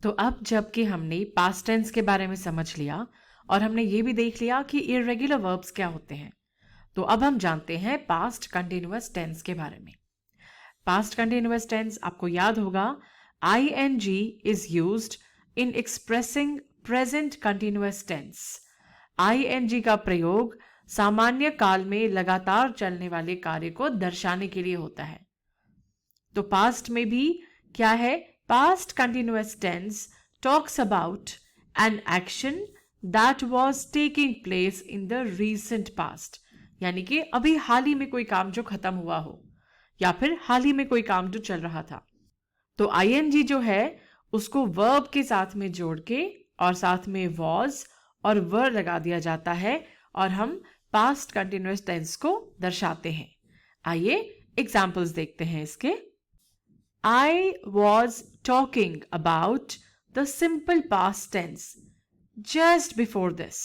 तो अब जबकि हमने पास्ट टेंस के बारे में समझ लिया और हमने ये भी देख लिया कि इर्रेगुलर वर्ब्स क्या होते हैं, तो अब हम जानते हैं पास्ट कंटिन्यूअस टेंस के बारे में। पास्ट कंटिन्यूअस टेंस आपको याद होगा, ing is used in expressing present continuous tense. ing का प्रयोग सामान्य काल में लगातार चलने वाले कार्य को दर्शाने के लिए होता है। तो पास्ट में भी क्या है, past continuous tense talks about an action that was taking place in the recent past, यानी कि अभी हाल ही में कोई काम जो खत्म हुआ हो या फिर हाल ही में कोई काम जो चल रहा था। तो ing जो है उसको वर्ब के साथ में जोड़ के और साथ में was और वर लगा दिया जाता है और हम पास्ट कंटिन्यूअस टेंस को दर्शाते हैं। आइए एग्जाम्पल्स देखते हैं इसके। I was talking about the simple past tense just before this.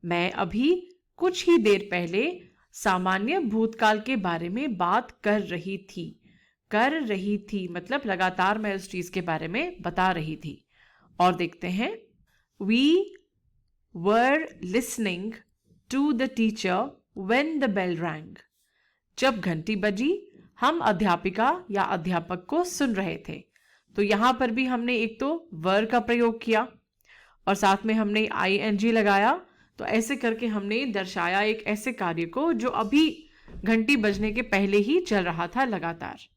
मैं अभी कुछ ही देर पहले सामान्य भूतकाल के बारे में बात कर रही थी मतलब लगातार मैं उस चीज के बारे में बता रही थी। और देखते हैं, We were listening to the teacher when the bell rang. जब घंटी बजी हम अध्यापिका या अध्यापक को सुन रहे थे। तो यहां पर भी हमने एक तो वर का प्रयोग किया और साथ में हमने ing लगाया। तो ऐसे करके हमने दर्शाया एक ऐसे कार्य को जो अभी घंटी बजने के पहले ही चल रहा था लगातार।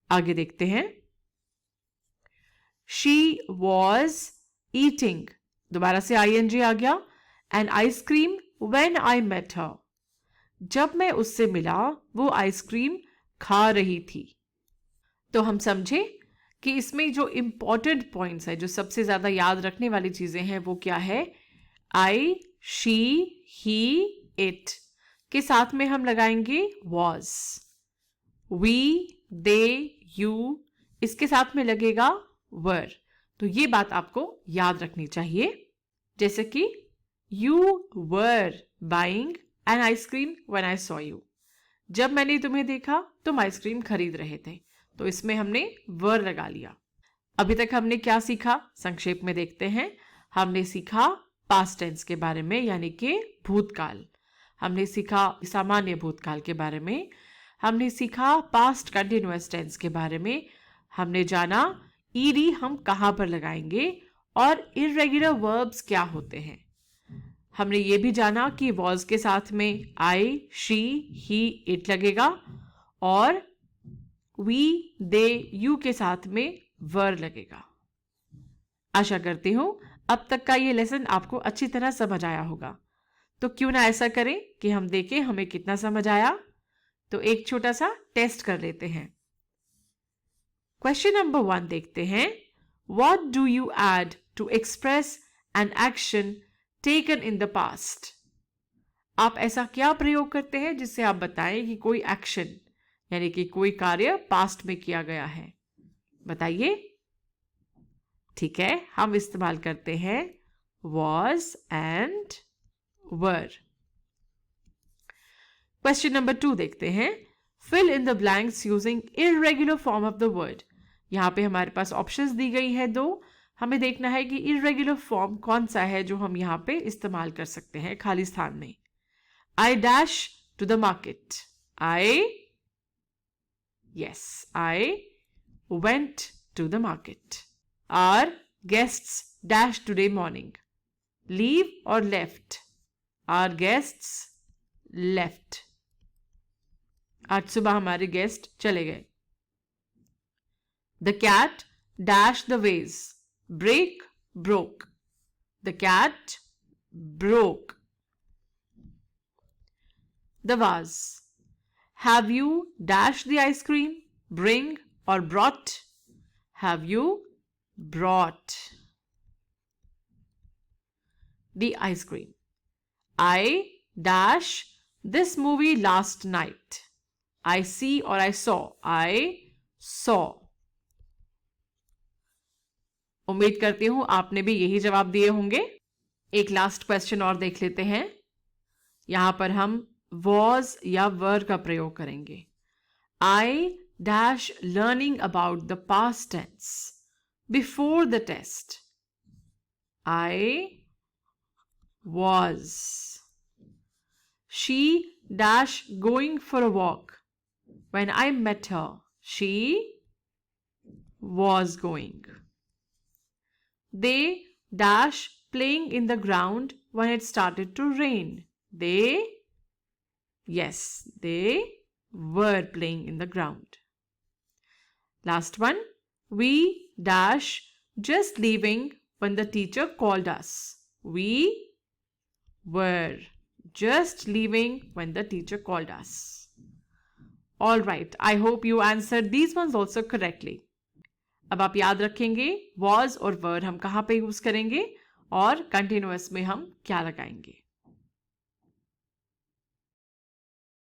आगे देखते हैं, She was eating, दोबारा से ing आ गया, an ice cream when I met her. जब मैं उससे मिला वो आइसक्रीम खा रही थी। तो हम समझे कि इसमें जो इंपॉर्टेंट पॉइंट्स है, जो सबसे ज्यादा याद रखने वाली चीजें हैं, वो क्या है, I, she, he, it के साथ में हम लगाएंगे was, we, they, you इसके साथ में लगेगा were। तो ये बात आपको याद रखनी चाहिए। जैसे कि you were buying an ice cream when I saw you, जब मैंने तुम्हें देखा तुम आइसक्रीम खरीद रहे थे। तो इसमें हमने वर लगा लिया। अभी तक हमने क्या सीखा, संक्षेप में देखते हैं। हमने सीखा पास्ट टेंस के बारे में, यानी कि भूतकाल। हमने सीखा सामान्य भूतकाल के बारे में। हमने सीखा पास्ट कंटिन्यूअस टेंस के बारे में। हमने जाना ईडी हम कहां पर लगाएंगे और इर्रेगुलर वर्ब्स क्या होते हैं। हमने ये भी जाना कि was के साथ में I, she, he, it लगेगा और we, they, you के साथ में were लगेगा। आशा करती हूं अब तक का ये लेसन आपको अच्छी तरह समझ आया होगा। तो क्यों ना ऐसा करें कि हम देखें हमें कितना समझ आया। तो एक छोटा सा टेस्ट कर लेते हैं। क्वेश्चन नंबर 1 देखते हैं। What do you add to express an action taken in the past? आप ऐसा क्या प्रयोग करते हैं जिससे आप बताएं कि कोई एक्शन यानी कि कोई कार्य पास्ट में किया गया है। बताइए। ठीक है, हम इस्तेमाल करते हैं was and were। Question number 2 देखते हैं। Fill in the blanks using irregular form of the word। यहां पे हमारे पास ऑप्शंस दी गई है 2। हमें देखना है कि इर्रेगुलर फॉर्म कौन सा है जो हम यहाँ पे इस्तेमाल कर सकते हैं खाली स्थान में। I dash to the market। I went to the market। Our guests dash today morning। Leave or left? Our guests left। आज सुबह हमारे गेस्ट चले गए। The cat dashed the vase। Break, broke। The cat broke the vase। Have you dashed the ice cream? Bring or brought? Have you brought the ice cream? I dash this movie last night। I see or I saw? I saw। उम्मीद करती हूं आपने भी यही जवाब दिए होंगे। एक लास्ट क्वेश्चन और देख लेते हैं। यहां पर हम was या were का प्रयोग करेंगे। I dash learning about the past tense। before the test. I was. She dash going for a walk. When I met her, she was going. They dash playing in the ground when it started to rain. Yes, they were playing in the ground. Last one. We dash just leaving when the teacher called us. We were just leaving when the teacher called us. All right, I hope you answered these ones also correctly. अब आप याद रखेंगे was और were हम कहाँ पे use करेंगे और continuous में हम क्या लगाएंगे.